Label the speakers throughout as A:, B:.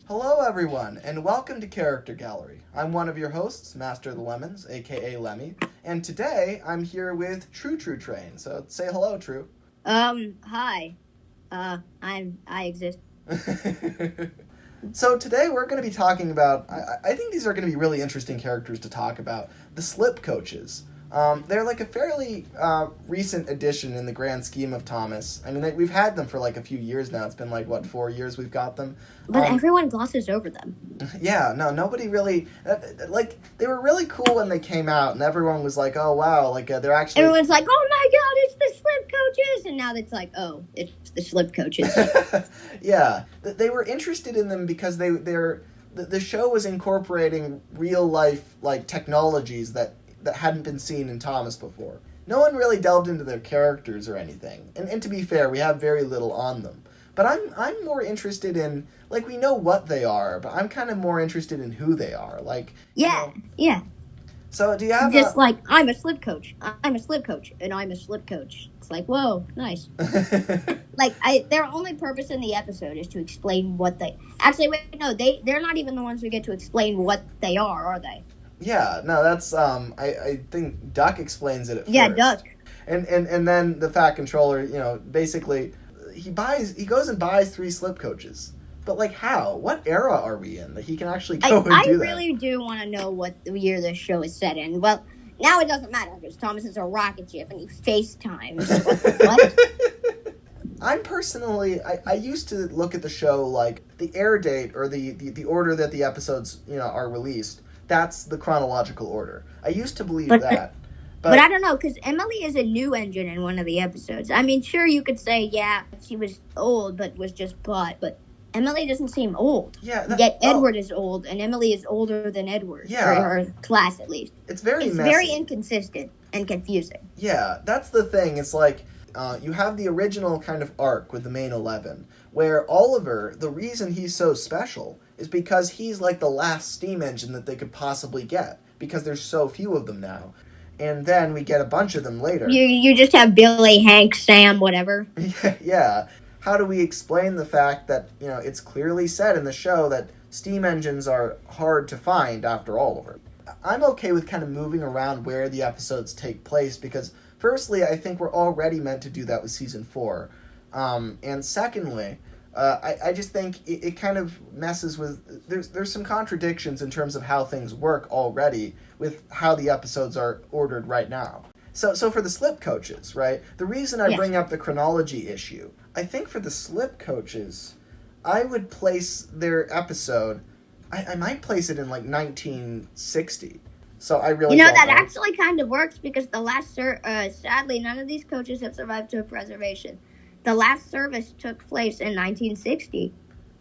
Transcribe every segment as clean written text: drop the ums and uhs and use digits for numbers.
A: Hello, everyone, and welcome to Character Gallery. I'm one of your hosts, MasterOfTheLemons, aka Lemmy, and today I'm here with Tru TRU Train. So say hello, Tru.
B: Hi. I exist.
A: So today we're going to be talking about. I think these are going to be really interesting characters to talk about. The slip coaches. They're like a fairly recent addition in the grand scheme of Thomas. I mean, we've had them for like a few years now. It's been like, what, 4 years we've got them?
B: But everyone glosses over them.
A: Yeah, no, nobody really... like, they were really cool when they came out, and everyone was like, oh, wow, like, they're actually...
B: Everyone's like, oh my god, it's the slip coaches! And now it's like, oh, it's the slip coaches.
A: Yeah, they were interested in them because the show was incorporating real-life, like, technologies that hadn't been seen in Thomas before. No one really delved into their characters or anything. And to be fair, we have very little on them. But I'm more interested in, like, we know what they are, but I'm kind of more interested in who they are. Like,
B: yeah, yeah.
A: So do you have
B: just like, I'm a slip coach. I'm a slip coach, and I'm a slip coach. It's like, whoa, nice. Like, their only purpose in the episode is to explain what they... Actually, wait, no, they're not even the ones who get to explain what they are they?
A: Yeah, no, that's, I think Duck explains it at first.
B: Yeah, Duck.
A: And then the Fat Controller, basically, he goes and buys 3 slip coaches. But, like, how? What era are we in that he can actually go and do that?
B: I really do want to know what year this show is set in. Well, now it doesn't matter because Thomas is a rocket ship and he FaceTimes. What?
A: I'm personally, I used to look at the show like the air date or the order that the episodes, are released. That's the chronological order. I used to believe that.
B: But I don't know, because Emily is a new engine in one of the episodes. I mean, sure, you could say, yeah, she was old, but was just bought, but Emily doesn't seem old.
A: Yeah.
B: Yet Edward is old, and Emily is older than Edward.
A: Yeah.
B: Or her class, at least.
A: It's very messy.
B: Very inconsistent and confusing.
A: Yeah, that's the thing. It's like, you have the original kind of arc with the main 11, where Oliver, the reason he's so special is because he's like the last steam engine that they could possibly get, because there's so few of them now. And then we get a bunch of them later.
B: You just have Billy, Hank, Sam, whatever.
A: Yeah. How do we explain the fact that, it's clearly said in the show that steam engines are hard to find after Oliver? I'm okay with kind of moving around where the episodes take place because, firstly, I think we're already meant to do that with Season 4. And secondly, I just think it kind of messes with... There's some contradictions in terms of how things work already with how the episodes are ordered right now. So for the slip coaches, right, the reason I bring up the chronology issue, I think for the slip coaches, I would place their episode... I might place it in, like, 1960. So I really don't know.
B: Actually kind of works because the last... sadly, none of these coaches have survived to preservation. The last service took place in 1960.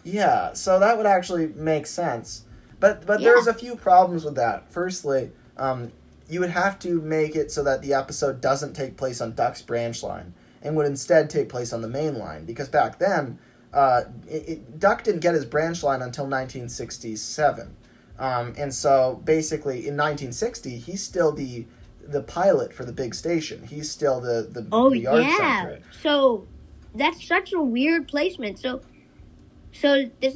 A: Yeah, so that would actually make sense. But there's a few problems with that. Firstly, you would have to make it so that the episode doesn't take place on Duck's branch line and would instead take place on the main line. Because back then, Duck didn't get his branch line until 1967. And so basically in 1960, he's still the pilot for the big station. He's still the yard center.
B: So that's such a weird placement. So this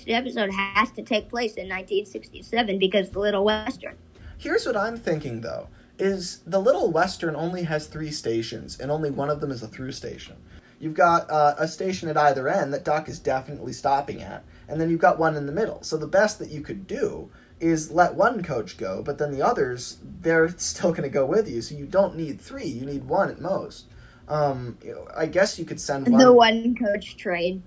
B: episode has to take place in 1967 because the Little Western.
A: Here's what I'm thinking, though, is the Little Western only has 3 stations, and only one of them is a through station. You've got a station at either end that Duck is definitely stopping at, and then you've got one in the middle. So the best that you could do is let one coach go, but then the others, they're still going to go with you. So you don't need 3, you need 1 at most. I guess you could send one.
B: The one coach train.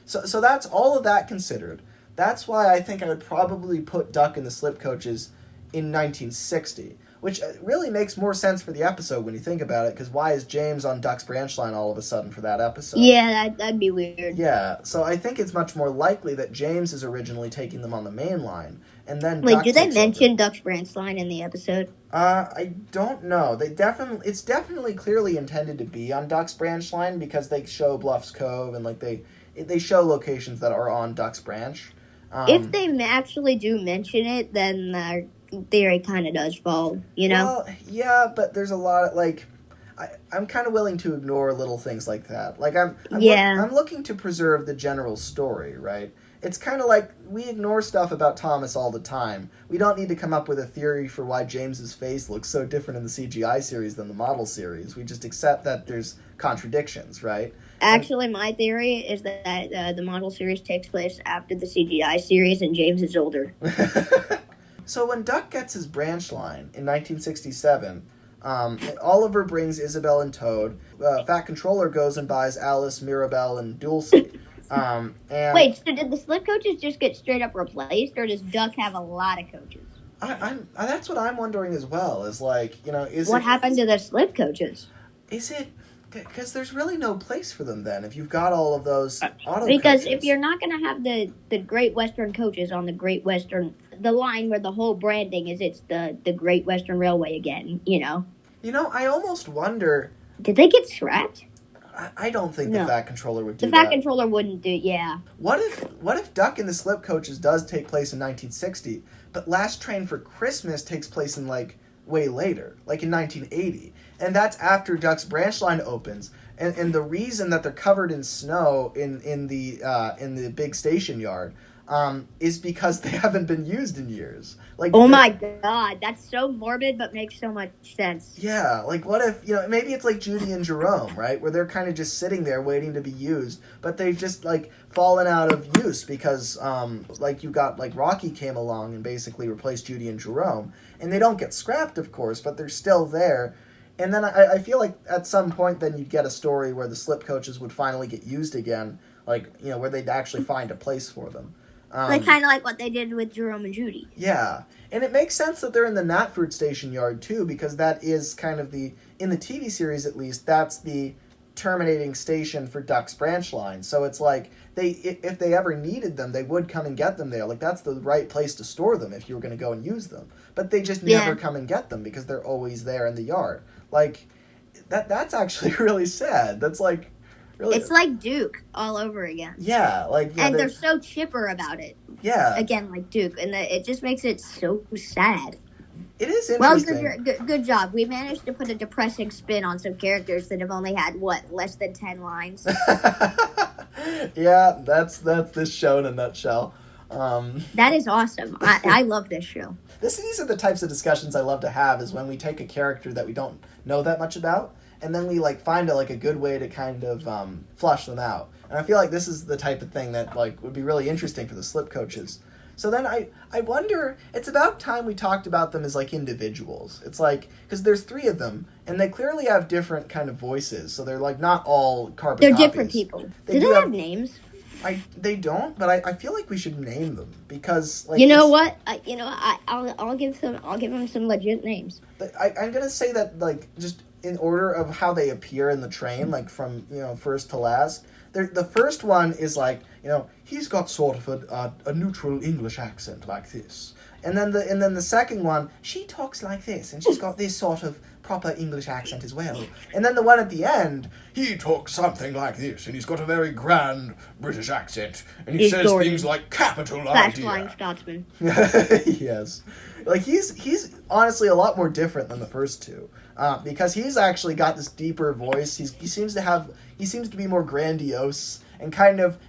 A: So that's all of that considered. That's why I think I would probably put Duck in the slip coaches in 1960, which really makes more sense for the episode when you think about it, because why is James on Duck's branch line all of a sudden for that episode?
B: Yeah, that'd be weird.
A: Yeah, so I think it's much more likely that James is originally taking them on the main line, and then
B: Wait,
A: Duck
B: do they mention Duck's branch line in the episode?
A: I don't know. It's definitely clearly intended to be on Duck's branch line because they show Bluffs Cove and like they show locations that are on Duck's branch.
B: If they actually do mention it, then theory kind of does fall, you know?
A: Well, yeah, but there's a lot of, like, I'm kind of willing to ignore little things like that. Like, I'm looking to preserve the general story, right? It's kind of like we ignore stuff about Thomas all the time. We don't need to come up with a theory for why James's face looks so different in the CGI series than the model series. We just accept that there's contradictions, right?
B: Actually, my theory is that the model series takes place after the CGI series and James is older.
A: So when Duck gets his branch line in 1967, Oliver brings Isabel and Toad. Fat Controller goes and buys Alice, Mirabelle, and Dulcie. And
B: wait, so did the slip coaches just get straight up replaced, or does Duck have a lot of coaches?
A: That's what I'm wondering as well. Is like, what
B: happened to the slip coaches?
A: Is it because there's really no place for them then? If you've got all of those auto
B: because
A: coaches.
B: If you're not going to have the Great Western coaches on the Great Western, the line where the whole branding is, it's the Great Western Railway again.
A: I almost wonder.
B: Did they get scrapped?
A: I don't think the Fat Controller would do that.
B: The Fat Controller wouldn't do, yeah.
A: What if Duck and the Slip Coaches does take place in 1960, but Last Train for Christmas takes place in, like, way later, like in 1980, and that's after Duck's branch line opens, and the reason that they're covered in snow in the big station yard is because they haven't been used in years. Like,
B: oh my god, that's so morbid, but makes so much sense.
A: Yeah, like what if, maybe it's like Judy and Jerome, right? Where they're kind of just sitting there waiting to be used, but they've just, like, fallen out of use because, like, you got, like, Rocky came along and basically replaced Judy and Jerome. And they don't get scrapped, of course, but they're still there. And then I feel like at some point then you'd get a story where the slip coaches would finally get used again, like, where they'd actually find a place for them.
B: Like kind of like what they did with Jerome and Judy.
A: Yeah, and it makes sense that they're in the Knapford station yard too, because that is kind of in the TV series at least, that's the terminating station for Duck's branch line. So it's like if they ever needed them, they would come and get them there. Like that's the right place to store them if you were going to go and use them. But they just never come and get them because they're always there in the yard. Like that's actually really sad. That's like. Really?
B: It's like Duke all over again.
A: Yeah,
B: and they're so chipper about it.
A: Yeah,
B: again, like Duke, and it just makes it so sad.
A: It is interesting.
B: Well, good job. We managed to put a depressing spin on some characters that have only had less than 10 lines.
A: Yeah, that's this show in a nutshell.
B: That is awesome. I love this show.
A: These are the types of discussions I love to have. Is when we take a character that we don't know that much about. And then we find a good way to kind of flush them out. And I feel like this is the type of thing that would be really interesting for the slip coaches. So then I wonder, it's about time we talked about them as individuals. It's because there's 3 of them, and they clearly have different kind of voices. So they're not all carbon
B: copies.
A: They're
B: different people. Do they have names?
A: They don't, but I feel like we should name them because
B: you know what? I'll give them some legit names.
A: I'm gonna say that just in order of how they appear in the train, from first to last. The first one is he's got sort of a neutral English accent like this, and then the second one, she talks like this, and she's got this sort of proper English accent as well. And then the one at the end, he talks something like this, and he's got a very grand British accent, and he says things like capital idea.
B: Flying Scotsman.
A: Yes, he's honestly a lot more different than the first 2. Because he's actually got this deeper voice. He seems to be more grandiose and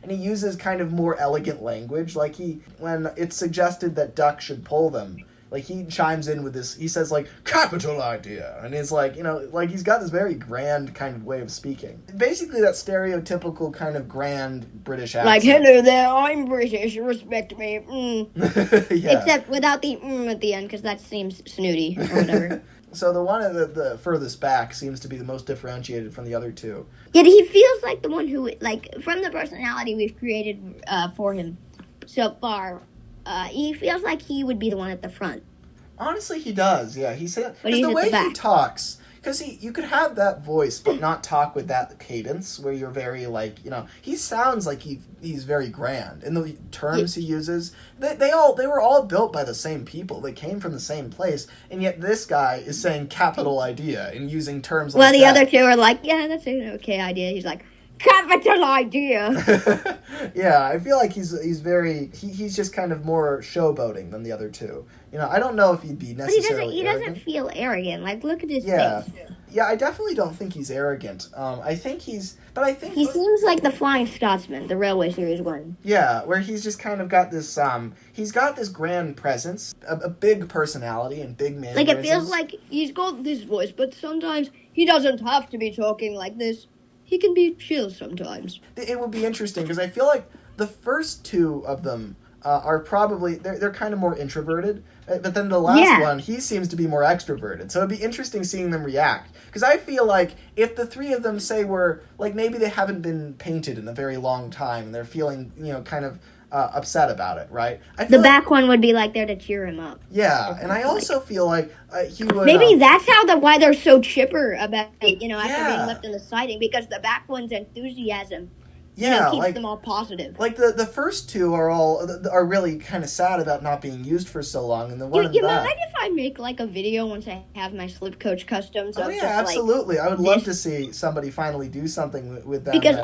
A: he uses kind of more elegant language. When it's suggested that Duck should pull them, he chimes in with this. He says capital idea, and it's he's got this very grand kind of way of speaking. Basically, that stereotypical kind of grand British accent.
B: Hello there, I'm British. Respect me.
A: Yeah.
B: Except without the at the end, because that seems snooty or whatever.
A: So the one at the furthest back seems to be the most differentiated from the other 2.
B: Yet he feels like the one who, from the personality we've created for him so far, he feels like he would be the one at the front.
A: Honestly, he does. Yeah, he said.
B: But he's
A: the way
B: at the back.
A: He talks, because you could have that voice, but not talk with that cadence where you're very he sounds like he's very grand in the terms he uses. They were all built by the same people. They came from the same place, and yet this guy is saying capital idea and using terms.
B: Well, the other 2 are yeah, that's an okay idea. He's capital idea.
A: Yeah, I feel like he's he's just kind of more showboating than the other two. I don't know if he'd be necessarily.
B: He doesn't feel arrogant. Like, look at his
A: yeah.
B: face.
A: Yeah, I definitely don't think he's arrogant. I think he
B: seems like the Flying Scotsman, the Railway Series one.
A: Yeah, where he's just kind of got this he's got this grand presence, a big personality and big mannerisms.
B: Like, it feels like he's got this voice, but sometimes he doesn't have to be talking like this. He can be chill sometimes.
A: It would be interesting because I feel like the first two of them are probably they're kind of more introverted, but then the last one he seems to be more extroverted. So it'd be interesting seeing them react because I feel like if the three of them were like maybe they haven't been painted in a very long time and they're feeling kind of upset about it, right? I feel
B: the back one would be like there to cheer him up.
A: Yeah, and I also feel like he would.
B: Maybe that's why they're so chipper about it, after being left in the siding, because the back one's enthusiasm keeps them all positive.
A: Like the first two are really kind of sad about not being used for so long, and the one in the back.
B: You mind if I make like a video once I have my slip coach customs?
A: Oh yeah, absolutely. I would love to see somebody finally do something with that.
B: Because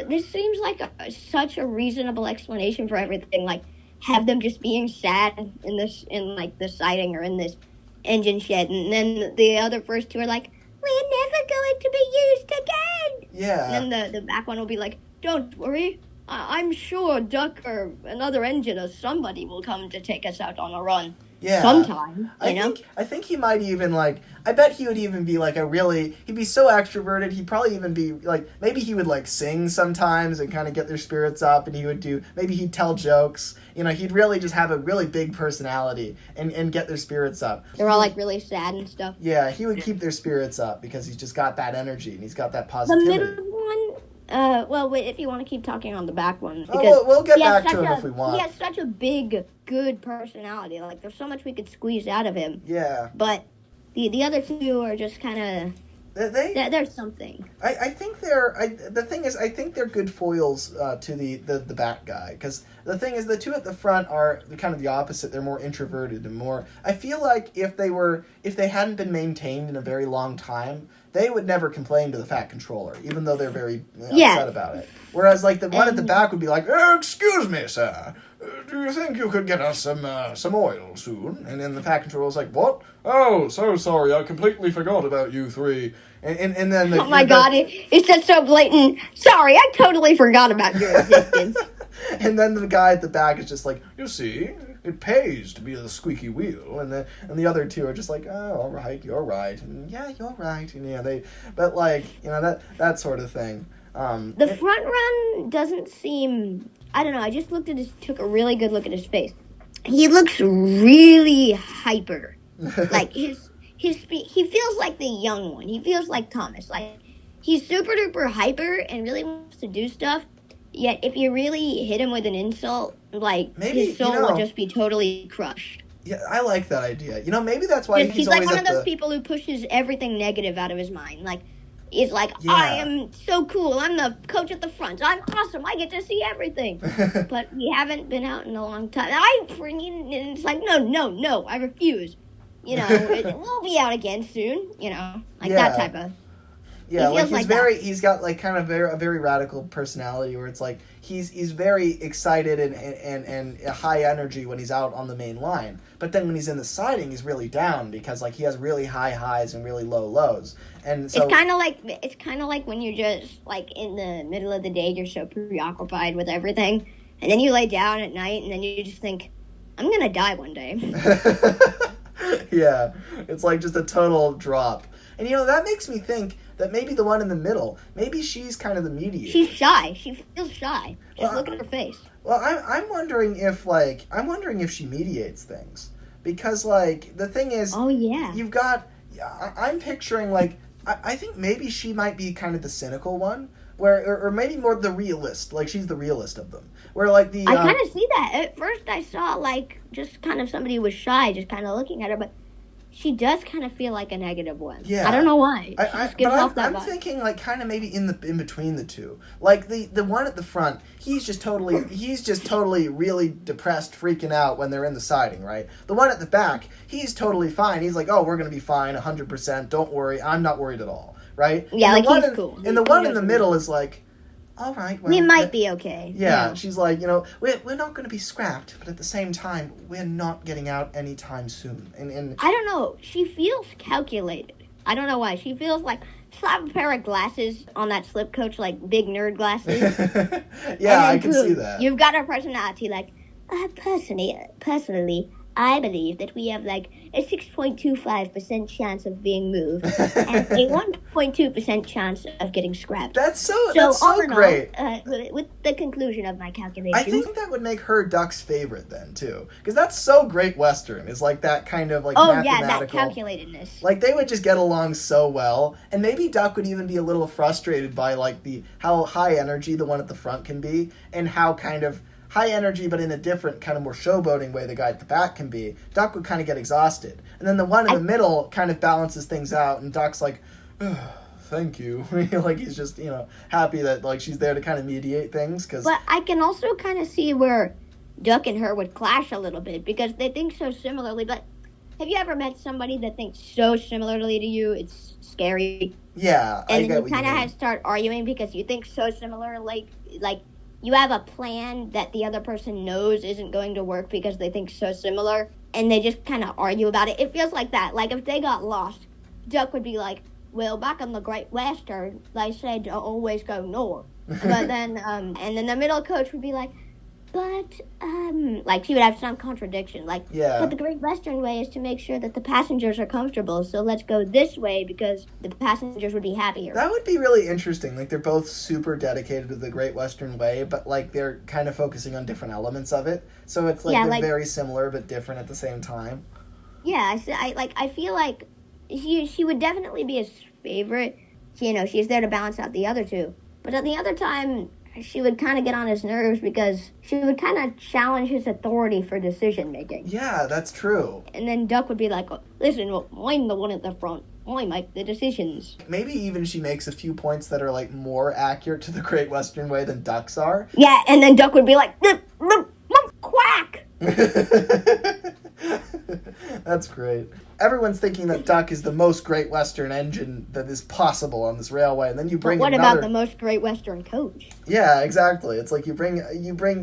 B: this seems like such a reasonable explanation for everything. Like, have them just being sad in the siding or in this engine shed, and then the other first two are like, we're never going to be used again.
A: Yeah.
B: And then the back one will be like, don't worry, I'm sure Duck or another engine or somebody will come to take us out on a run.
A: Yeah.
B: Sometime,
A: I think he might even, I bet he would even be, he'd be so extroverted, he'd probably even be, maybe he would, sing sometimes and kind of get their spirits up, and maybe he'd tell jokes. He'd really just have a really big personality and get their spirits up.
B: They're all, really sad and stuff.
A: Yeah, he would keep their spirits up because he's just got that energy and he's got that positivity.
B: The middle one... wait, if you want to keep talking on the back one.
A: Because we'll get back to him if we want.
B: He has such a big, good personality. Like, there's so much we could squeeze out of him.
A: Yeah.
B: But the other two are just kind of... There's something.
A: I think the thing is, I think they're good foils to the back guy. Because the thing is, the two at the front are kind of the opposite. They're more introverted and more... I feel like if they hadn't been maintained in a very long time... They would never complain to the Fat Controller, even though they're very upset about it. Whereas, the one at the back would be like, excuse me, sir, do you think you could get us some oil soon? And then the Fat Controller's like, what? Oh, so sorry, I completely forgot about you three. And then...
B: oh my God, it's just so blatant. Sorry, I totally forgot about your existence.
A: And then the guy at the back is just like, you see... It pays to be the squeaky wheel, and the other two are just like, oh, all right, you're right, and yeah, you're right, and that sort of thing.
B: The front run doesn't seem. I don't know. I just took a really good look at his face. He looks really hyper. Like he feels like the young one. He feels like Thomas. Like he's super duper hyper and really wants to do stuff. Yet, if you really hit him with an insult, maybe, his soul will just be totally crushed.
A: Yeah, I like that idea. Maybe that's why he's
B: like one of those people who pushes everything negative out of his mind. He's like, I am so cool. I'm the coach at the front. I'm awesome. I get to see everything. But we haven't been out in a long time. And it's like, no, I refuse. We'll be out again soon. That type of...
A: Yeah, he's got kind of a very radical personality where it's like he's very excited and high energy when he's out on the main line. But then when he's in the siding, he's really down because he has really high highs and really low lows. And so
B: it's kind of like when you're just in the middle of the day, you're so preoccupied with everything, and then you lay down at night and then you just think, I'm gonna die one day.
A: Yeah, it's just a total drop. And that makes me think that maybe the one in the middle, maybe she's kind of the mediator.
B: She's shy. She feels shy. Just look at her face.
A: Well, I'm wondering if she mediates things because the thing is,
B: oh yeah,
A: you've got. I'm picturing I think maybe she might be kind of the cynical one, or maybe more the realist. She's the realist of them. Where I
B: kind of see that. At first, I saw just kind of somebody who was shy, just kind of looking at her, but. She does kind of feel like a negative one. Yeah. I don't know why.
A: I'm thinking kind of maybe in between the two. The one at the front, he's just totally really depressed, freaking out when they're in the siding, right? The one at the back, he's totally fine. He's like, oh, we're going to be fine, 100%. Don't worry. I'm not worried at all, right?
B: Yeah, he's cool.
A: And the one in the middle is like, all right, well...
B: We might be okay.
A: Yeah, she's like, we're not going to be scrapped, but at the same time, we're not getting out anytime soon. And
B: I don't know. She feels calculated. I don't know why. She feels like... Slap a pair of glasses on that slip coach, like big nerd glasses.
A: Yeah, I can see that.
B: You've got her personality, like, personally, I believe that we have like a 6.25% chance of being moved and a 1.2% chance of getting scrapped.
A: That's so great.
B: With the conclusion of my calculations,
A: I think that would make her Duck's favorite then too, because that's so great Western. Is like that kind of like mathematical.
B: That calculatedness.
A: Like they would just get along so well, and maybe Duck would even be a little frustrated by like how high energy the one at the front can be, and how kind of high energy, but in a different kind of more showboating way the guy at the back can be. Duck would kind of get exhausted. And then the one in the middle kind of balances things out, and Duck's like, thank you. Like he's just, happy that like she's there to kind of mediate things.
B: But I can also kind of see where Duck and her would clash a little bit, because they think so similarly. But have you ever met somebody that thinks so similarly to you? It's scary.
A: Yeah,
B: and then you kind of have to start arguing because you think so similar, like you have a plan that the other person knows isn't going to work because they think so similar, and they just kind of argue about it. It feels like that. Like, if they got lost, Duck would be like, well, back on the Great Western, they said to always go north. But then, and then the middle coach would be like, but, like, she would have some contradiction. Like, but the Great Western way is to make sure that the passengers are comfortable, so let's go this way because the passengers would be happier.
A: That would be really interesting. Like, they're both super dedicated to the Great Western way, but, like, they're kind of focusing on different elements of it. So it's, like, they're very similar but different at the same time.
B: Yeah, I feel like she would definitely be his favorite. She's there to balance out the other two. But at the other time, she would kind of get on his nerves because she would kind of challenge his authority for decision making.
A: Yeah, that's true.
B: And then Duck would be like, listen, I'm the one at the front. I make the decisions.
A: Maybe even she makes a few points that are like more accurate to the Great Western way than Duck's are.
B: Yeah, and then Duck would be like, quack!
A: That's great. Everyone's thinking that Duck is the most Great Western engine that is possible on this railway, and then you bring.
B: But what about the most Great Western coach?
A: Yeah, exactly. It's like you bring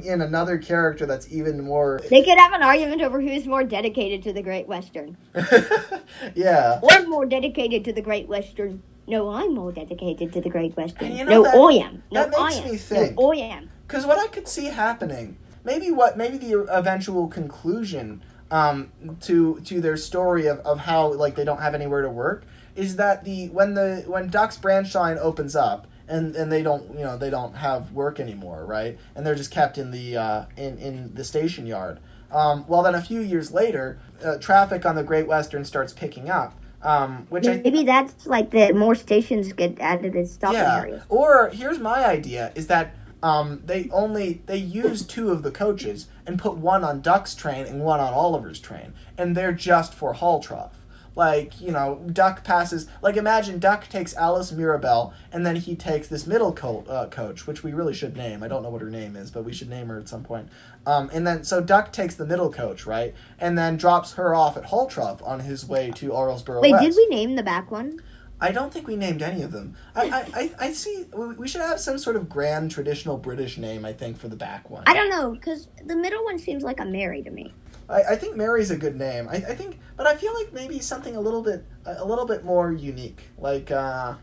A: in another character that's even more.
B: They could have an argument over who's more dedicated to the Great Western.
A: Yeah.
B: I'm more dedicated to the Great Western. No, I'm more dedicated to the Great Western.
A: And
B: I am.
A: That makes me think.
B: No, I am.
A: Because what I could see happening, maybe the eventual conclusion to their story of how like they don't have anywhere to work is that when Duck's branch line opens up and they don't have work anymore, right? And they're just kept in the in the station yard. Well, then a few years later, traffic on the Great Western starts picking up. Maybe
B: that's like the more stations get added as stopping areas.
A: Or here's my idea: is that they use two of the coaches and put one on Duck's train and one on Oliver's train, and they're just for haul trough. Like, Duck passes... Like, imagine Duck takes Alice Mirabelle, and then he takes this middle coach, which we really should name. I don't know what her name is, but we should name her at some point. And then, so Duck takes the middle coach, right? And then drops her off at Hull Trough on his way to Orlesboro West.
B: Wait, did we name the back one?
A: I don't think we named any of them. I see... We should have some sort of grand, traditional British name, I think, for the back one.
B: I don't know, because the middle one seems like a Mary to me.
A: I think Mary's a good name. I think, but I feel like maybe something a little bit more unique. I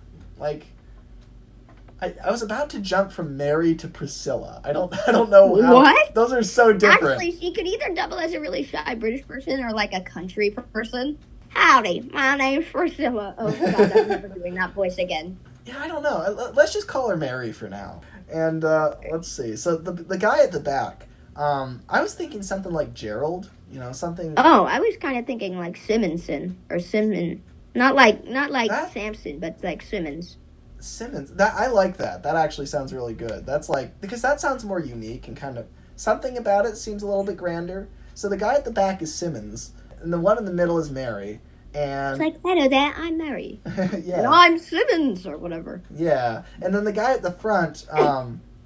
A: was about to jump from Mary to Priscilla. I don't know how.
B: What?
A: Those are so different.
B: Actually, she could either double as a really shy British person or like a country person. Howdy, my name's Priscilla. Oh God, I'm never doing that voice again.
A: Yeah, I don't know. Let's just call her Mary for now. And let's see. So the guy at the back. I was thinking something like Gerald, something.
B: Oh, I was kind of thinking like Simonson or Simon, not like Samson, but like Simmons.
A: Simmons. I like that. That actually sounds really good. That's because that sounds more unique and kind of something about it seems a little bit grander. So the guy at the back is Simmons, and the one in the middle is Mary. And
B: it's like, hello there, I'm Mary.
A: Yeah.
B: And I'm Simmons or whatever.
A: Yeah, and then the guy at the front.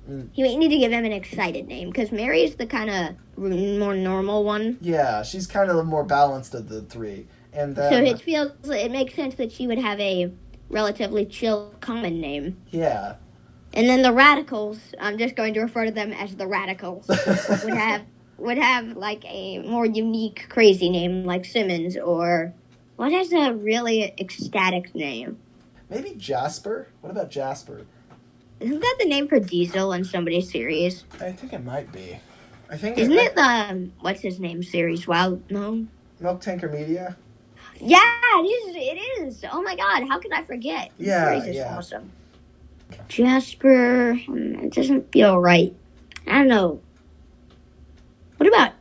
B: You need to give him an excited name, because Mary's the kind of more normal one.
A: Yeah, she's kind of the more balanced of the three. And then,
B: so it makes sense that she would have a relatively chill common name.
A: Yeah.
B: And then the radicals, I'm just going to refer to them as the radicals, would have like a more unique, crazy name like Simmons, or what is a really ecstatic name?
A: Maybe Jasper? What about Jasper?
B: Isn't that the name for Diesel in somebody's series?
A: I think it might be. I think
B: Isn't it the what's his name series? Wild no.
A: Milk Tanker Media?
B: Yeah, it is. It is. Oh my God, how could I forget?
A: Yeah,
B: This series is
A: yeah.
B: awesome. Jasper, it doesn't feel right. I don't know. What about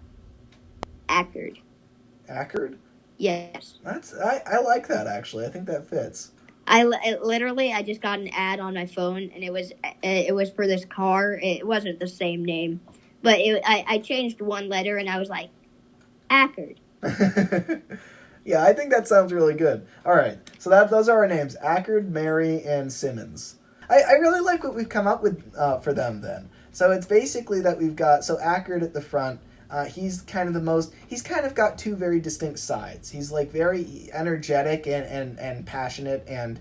B: Ackard?
A: Ackard?
B: Yes.
A: I like that, actually. I think that fits.
B: I just got an ad on my phone, and it was for this car. It wasn't the same name, but I changed one letter, and I was like, Ackard.
A: Yeah, I think that sounds really good. All right, so those are our names: Ackard, Mary, and Simmons. I really like what we've come up with for them then. So it's basically that we've got Ackard at the front. He's kind of got two very distinct sides. He's like very energetic and passionate and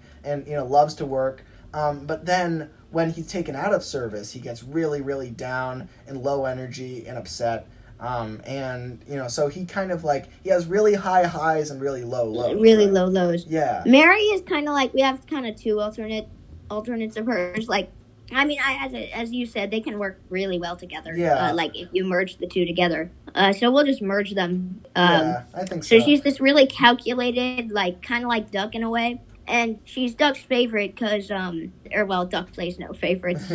A: loves to work. But then when he's taken out of service, he gets really, really down and low energy and upset. So he kind of like, he has really high highs and really low lows.
B: Really low lows.
A: Yeah.
B: Mary is kind of like, we have kind of two alternates of hers. Like, I mean, as you said, they can work really well together.
A: Yeah.
B: Like if you merge the two together. So we'll just merge them.
A: Yeah, I think so.
B: So she's this really calculated, like kind of like Duck in a way, and she's Duck's favorite because Duck plays no favorites.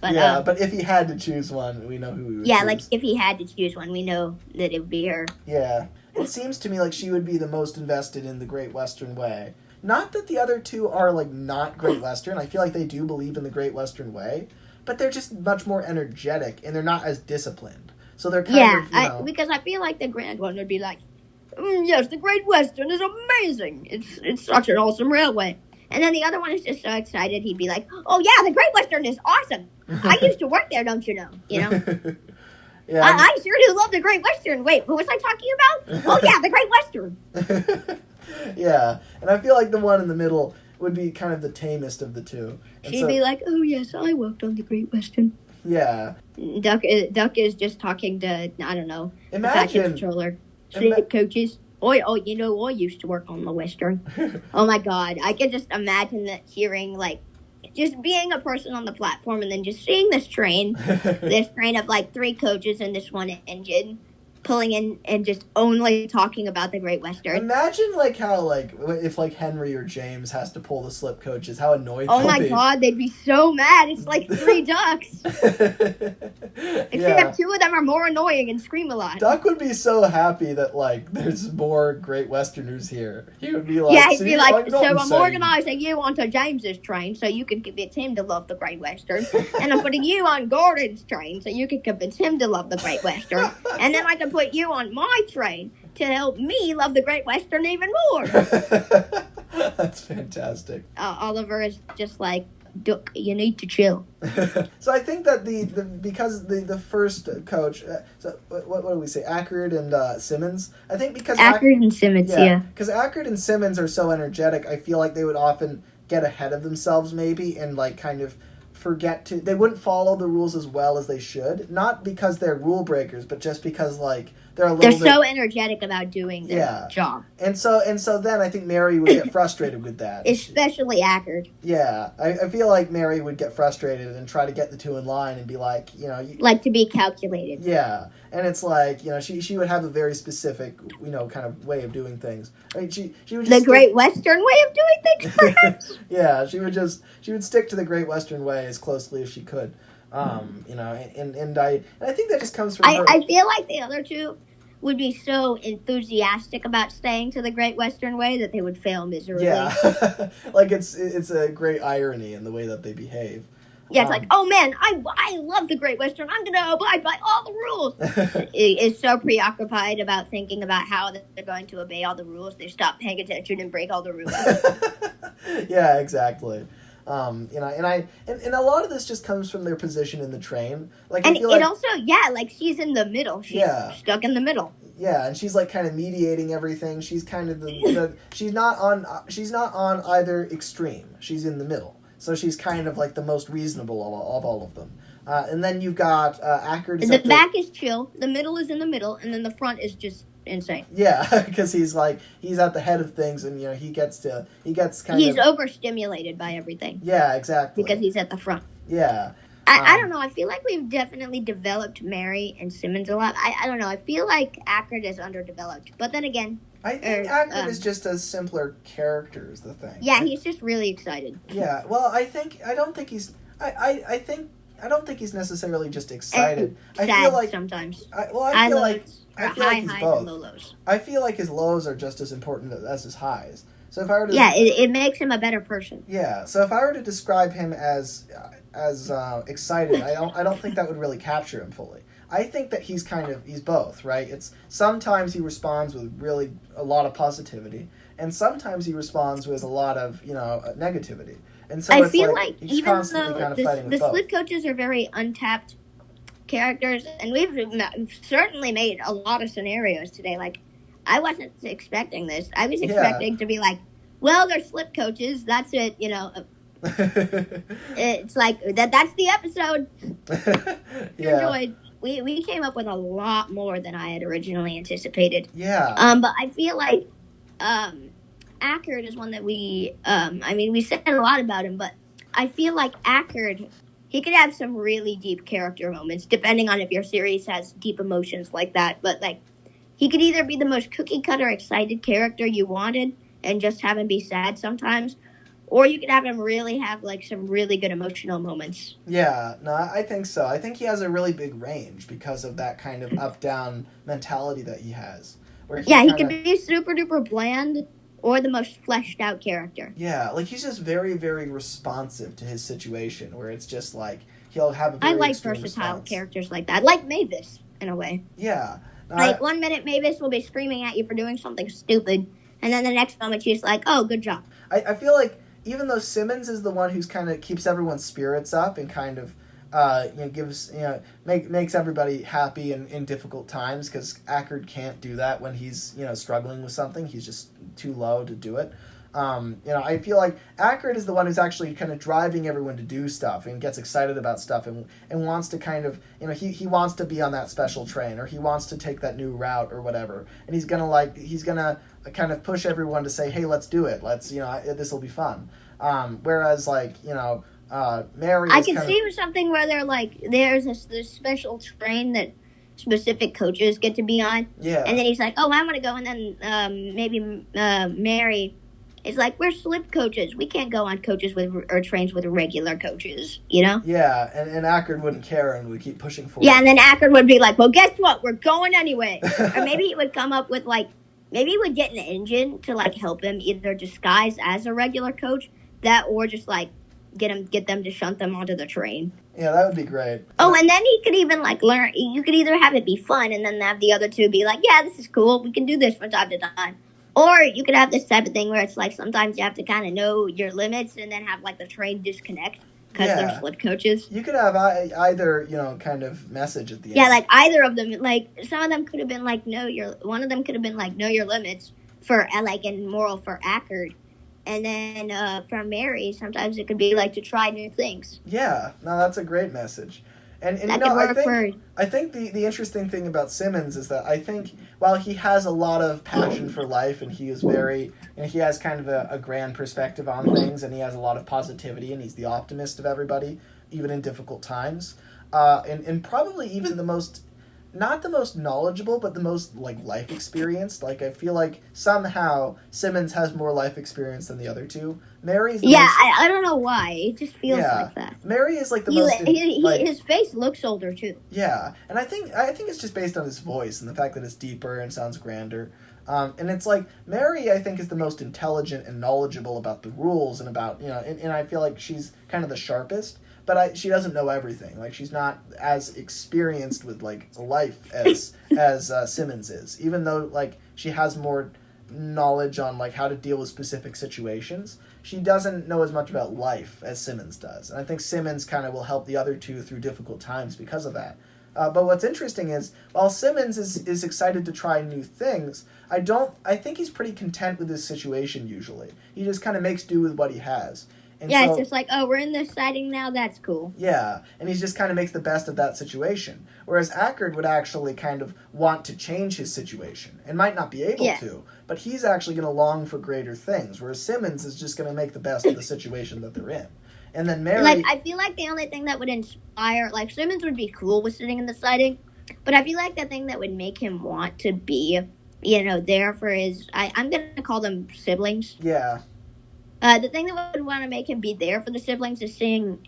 B: But,
A: but if he had to choose one, we know who he would choose.
B: Yeah, like if he had to choose one, we know that it would be her.
A: Yeah. It seems to me like she would be the most invested in the Great Western Way. Not that the other two are, like, not Great Western. I feel like they do believe in the Great Western Way. But they're just much more energetic, and they're not as disciplined. So they're kind of,
B: because I feel like the Grand One would be like, yes, the Great Western is amazing. It's such an awesome railway. And then the other one is just so excited, he'd be like, oh, yeah, the Great Western is awesome. I used to work there, don't you know? Yeah, I sure do love the Great Western. Wait, what was I talking about? Oh, yeah, the Great Western.
A: Yeah, and I feel like the one in the middle would be kind of the tamest of the two. And
B: she'd be like, oh, yes, I worked on the Great Western.
A: Yeah.
B: Duck is just talking to, I don't know,
A: imagine,
B: the controller. Slip coaches. I used to work on the Western. Oh, my God. I could just imagine that hearing, like, just being a person on the platform and then just seeing this train of, like, three coaches and this one engine pulling in and just only talking about the Great Western.
A: Imagine, like, how, like, if, like, Henry or James has to pull the slip coaches, how annoyed they'll be.
B: Oh, my God, they'd be so mad. It's like three ducks. Except two of them are more annoying and scream a lot.
A: Duck would be so happy that, like, there's more Great Westerners here. He would be like,
B: yeah, he'd be like, so I'm organizing you onto James's train so you can convince him to love the Great Western. And I'm putting you on Gordon's train so you can convince him to love the Great Western. And then I can put you on my train to help me love the Great Western even more.
A: That's fantastic.
B: Oliver is just like, Duck, you need to chill.
A: So I think that because the first coach, so what do we say, Ackard and Simmons? I think because
B: Ackard and Simmons, yeah.
A: Because Ackard and Simmons are so energetic, I feel like they would often get ahead of themselves maybe and like kind of they wouldn't follow the rules as well as they should. Not because they're rule breakers, but just because like they're
B: so energetic about doing their job.
A: And so then I think Mary would get frustrated with that.
B: Especially Ackard.
A: Yeah. I feel like Mary would get frustrated and try to get the two in line and be like,
B: like to be calculated.
A: Yeah. And it's like, she would have a very specific, kind of way of doing things. I mean, she would just...
B: The Great Western way of doing things, perhaps?
A: Yeah, she would stick to the Great Western way as closely as she could. And I think that just comes from her.
B: I feel like the other two would be so enthusiastic about staying to the Great Western way that they would fail miserably.
A: Yeah. Like it's a great irony in the way that they behave.
B: Yeah, it's like, oh man, I love the Great Western. I'm going to abide by all the rules. Is so preoccupied about thinking about how they're going to obey all the rules, they stop paying attention and break all the rules.
A: Yeah, exactly. And a lot of this just comes from their position in the train. Like,
B: and it also, like she's in the middle. She's stuck in the middle.
A: Yeah, and she's like kind of mediating everything. She's kind of she's not on either extreme. She's in the middle. So she's kind of like the most reasonable of all of them. And then you've got Ackard.
B: The back is chill, the middle is in the middle, and then the front is just insane.
A: Yeah, because he's at the head of things, and he gets
B: he's overstimulated by everything.
A: Yeah, exactly.
B: Because he's at the front.
A: Yeah.
B: I don't know. I feel like we've definitely developed Mary and Simmons a lot. I don't know. I feel like Ackard is underdeveloped. But then again...
A: I think Ackard is just a simpler character is the thing.
B: Yeah, he's just really excited.
A: Yeah, well, I don't think he's necessarily just excited.
B: And
A: I feel like
B: sometimes.
A: I feel like he's both.
B: And low lows.
A: I feel like his lows are just as important as his highs. So if I were to
B: it makes him a better person.
A: Yeah, so if I were to describe him as excited, I don't think that would really capture him fully. I think that he's both, right? It's sometimes he responds with really a lot of positivity, and sometimes he responds with a lot of negativity. And so
B: I feel like
A: he's
B: even
A: constantly
B: though the slip coaches are very untapped characters, and we've certainly made a lot of scenarios today. Like, I wasn't expecting this. I was expecting to be like, well, they're slip coaches. That's it. It's like that's the episode. Enjoyed. We came up with a lot more than I had originally anticipated.
A: Yeah.
B: But I feel like Ackard is one that we said a lot about him, but I feel like Ackard, he could have some really deep character moments, depending on if your series has deep emotions like that. But like, he could either be the most cookie cutter excited character you wanted and just have him be sad sometimes, or you could have him really have like some really good emotional moments.
A: Yeah, no, I think so. I think he has a really big range because of that kind of up-down mentality that he has.
B: He could be super duper bland or the most fleshed out character.
A: Yeah, like he's just very, very responsive to his situation, where it's just like he'll have a very
B: I like versatile characters like that. Like Mavis, in a way.
A: Yeah.
B: Like, 1 minute Mavis will be screaming at you for doing something stupid, and then the next moment she's like, oh, good job.
A: I feel like even though Simmons is the one who's kind of keeps everyone's spirits up and kind of makes everybody happy in difficult times, because Ackard can't do that when he's struggling with something. He's just too low to do it. I feel like Ackard is the one who's actually kind of driving everyone to do stuff and gets excited about stuff and wants to kind of, he wants to be on that special train, or he wants to take that new route or whatever. And he's gonna kind of push everyone to say, hey, let's do it. Let's, this will be fun. Whereas Mary,
B: I can see something where they're like, there's this special train that specific coaches get to be on.
A: Yeah.
B: And then he's like, oh, I want to go. And then maybe Mary is like, we're slip coaches. We can't go on trains with regular coaches,
A: Yeah, and Ackard wouldn't care and would keep pushing forward.
B: Yeah, and then Ackard would be like, well, guess what? We're going anyway. Or maybe he would come up with maybe he would get an engine to help him either disguise as a regular coach, or just get them to shunt them onto the train.
A: Yeah, that would be great.
B: Oh, and then he could even learn. You could either have it be fun, and then have the other two be like, "Yeah, this is cool. We can do this from time to time." Or you could have this type of thing where it's sometimes you have to kind of know your limits, and then have the train disconnect because they're slip coaches.
A: You could have either kind of message at the end.
B: Yeah, either of them. Some of them could have been one of them could have been know your limits for and moral for Ackard. And then for Mary, sometimes it could be to try new things.
A: Yeah, no, that's a great message. And
B: that could work
A: I think the interesting thing about Simmons is that I think while he has a lot of passion for life, and he is he has kind of a grand perspective on things, and he has a lot of positivity, and he's the optimist of everybody, even in difficult times, and probably even not the most knowledgeable, but the most life experienced. I feel like somehow Simmons has more life experience than the other two. Mary's
B: I don't know why. It just feels like that.
A: Mary is the most.
B: His face looks older too.
A: Yeah, and I think it's just based on his voice and the fact that it's deeper and sounds grander. And it's Mary, I think, is the most intelligent and knowledgeable about the rules and about and I feel like she's kind of the sharpest. But she doesn't know everything. She's not as experienced with life as Simmons is. Even though she has more knowledge on how to deal with specific situations, she doesn't know as much about life as Simmons does. And I think Simmons kind of will help the other two through difficult times because of that. But what's interesting is, while Simmons is excited to try new things, I think he's pretty content with his situation usually. He just kind of makes do with what he has. And
B: Yeah,
A: so,
B: it's just like, oh, we're in this siding now. That's cool.
A: yeah, and he just kind of makes the best of that situation. Whereas Ackard would actually kind of want to change his situation and might not be able to, but he's actually going to long for greater things. Whereas Simmons is just going to make the best of the situation that they're in. And then Mary,
B: Like, I feel like the only thing that would inspire, like, Simmons would be cool with sitting in the siding, but I feel like the thing that would make him want to be, there for his, I'm going to call them siblings.
A: Yeah.
B: The thing that would want to make him be there for the siblings is seeing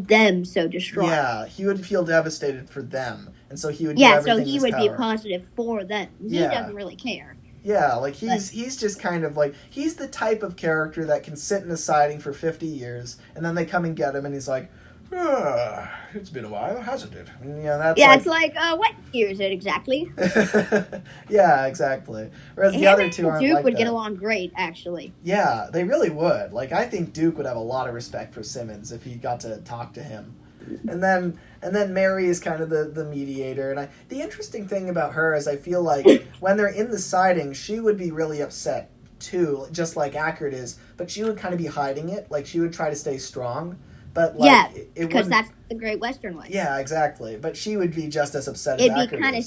B: them so distraught.
A: Yeah, he would feel devastated for them, and so he would.
B: Yeah,
A: do everything
B: so he
A: in his
B: would be
A: power.
B: positive for them. He doesn't really care.
A: Yeah, like he's just kind of like he's the type of character that can sit in a siding for 50 years, and then they come and get him, and he's like, "It's been a while, hasn't it?" And, that's
B: it's like, what year is it exactly?
A: Yeah, exactly. Whereas the other two aren't
B: Duke
A: like
B: would
A: that.
B: get along great, actually.
A: Yeah, they really would. Like, I think Duke would have a lot of respect for Simmons if he got to talk to him. And then Mary is kind of the mediator. And the interesting thing about her is I feel like when they're in the siding, she would be really upset too, just like Ackard is. But she would kind of be hiding it. Like, she would try to stay strong. But
B: because that's the Great Western way.
A: Yeah, exactly. But she would be just as upset as Ackard is.
B: It'd be kind of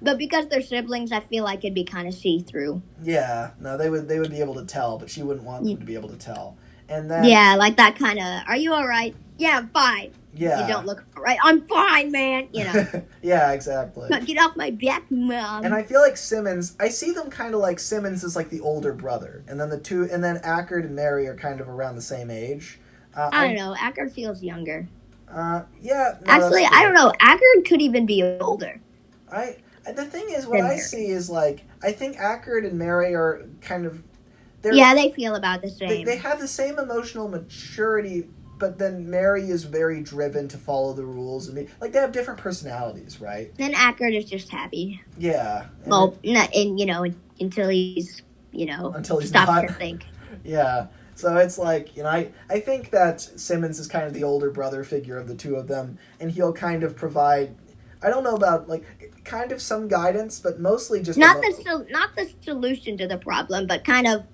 B: but because they're siblings, I feel like it'd be kind of see-through.
A: Yeah, no, they would be able to tell, but she wouldn't want them to be able to tell. And then
B: like that kind of, are you all right? Yeah, I'm fine.
A: Yeah.
B: You don't look all right. I'm fine, man.
A: Yeah, exactly.
B: Get off my back, Mom.
A: And I feel like Simmons, I see them kind of like Simmons is like the older brother, and then Ackard and Mary are kind of around the same age.
B: I don't know. Ackard feels younger.
A: Yeah. No,
B: actually, I don't know. Ackard could even be older.
A: The thing is, what I see is like I think Ackard and Mary are kind of.
B: They feel about the same.
A: They have the same emotional maturity, but then Mary is very driven to follow the rules, and they have different personalities, right?
B: Then Ackard is just happy.
A: Yeah.
B: Until he's
A: until he's
B: stops
A: not.
B: to think.
A: Yeah. So it's like, I think that Simmons is kind of the older brother figure of the two of them, and he'll kind of provide, I don't know about, like, kind of some guidance, but mostly just...
B: Not the solution to the problem, but kind of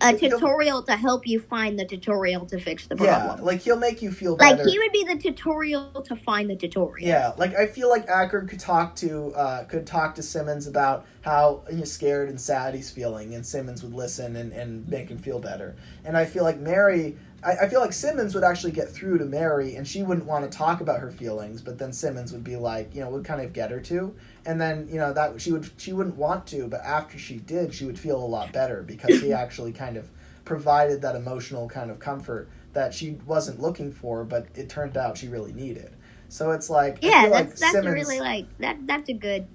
B: a tutorial to help you find the tutorial to fix the problem.
A: Yeah, like, he'll make you feel better.
B: Like, he would be the tutorial to find the tutorial.
A: Yeah, like, I feel like Ackard could talk to Simmons about how scared and sad he's feeling, and Simmons would listen and make him feel better. And I feel like Mary... I feel like Simmons would actually get through to Mary, and she wouldn't want to talk about her feelings, but then Simmons would be like, would kind of get her to, and then that she wouldn't want to, but after she did, she would feel a lot better because he actually kind of provided that emotional kind of comfort that she wasn't looking for, but it turned out she really needed. So it's like
B: that's
A: Simmons,
B: really like that's a good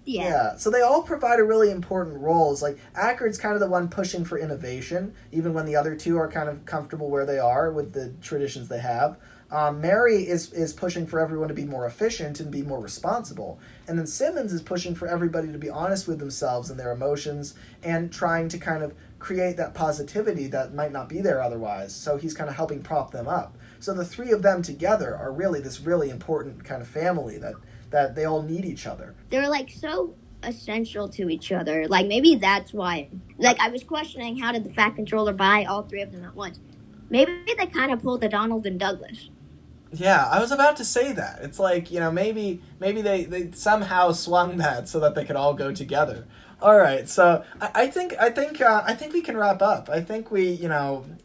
A: So they all provide a really important role. It's like Ackard's kind of the one pushing for innovation, even when the other two are kind of comfortable where they are with the traditions they have. Mary is pushing for everyone to be more efficient and be more responsible, and then Simmons is pushing for everybody to be honest with themselves and their emotions and trying to kind of create that positivity that might not be there otherwise. So he's kind of helping prop them up. So the three of them together are really this really important kind of family that they all need each other.
B: They're like so essential to each other. Like maybe that's why. Like I was questioning how did the Fat Controller buy all three of them at once. Maybe they kind of pulled the Donald and Douglas.
A: Yeah, I was about to say that. It's like, maybe they somehow swung that so that they could all go together. All right, so I think we can wrap up. I think we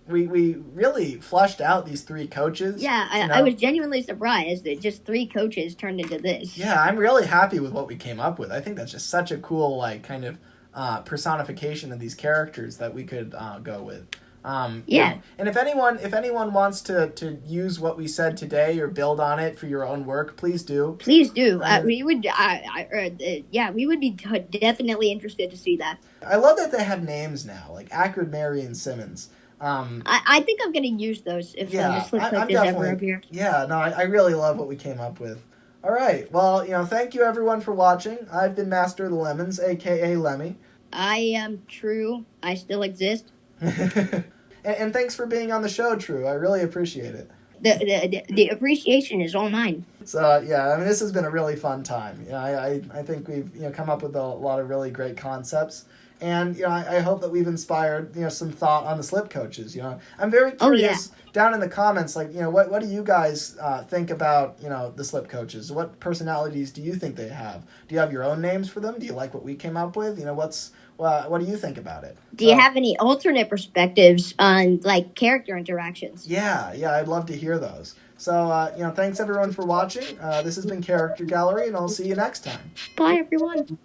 A: really fleshed out these three coaches.
B: Yeah, I was genuinely surprised that just three coaches turned into this.
A: Yeah, I'm really happy with what we came up with. I think that's just such a cool kind of personification of these characters that we could go with. And if anyone wants to use what we said today or build on it for your own work, please do.
B: We would we would be definitely interested to see that.
A: I love that they have names now, like Ackard, Mary, and Simmons.
B: I think I'm going to use those if the Slip Coach is ever up here.
A: Yeah, no, I really love what we came up with. All right, well, thank you everyone for watching. I've been Master of the Lemons, a.k.a. Lemmy.
B: I am True. I still exist.
A: and thanks for being on the show, True. I really appreciate it.
B: The appreciation is all mine.
A: So this has been a really fun time. I think we've come up with a lot of really great concepts, And I hope that we've inspired some thought on the slip coaches. I'm very curious down in the comments, like what do you guys think about the slip coaches? What personalities do you think they have? Do you have your own names for them? Do you like what we came up with? What do you think about it?
B: Do you have any alternate perspectives on like character interactions?
A: Yeah, I'd love to hear those. So thanks everyone for watching. This has been Character Gallery, and I'll see you next time.
B: Bye everyone.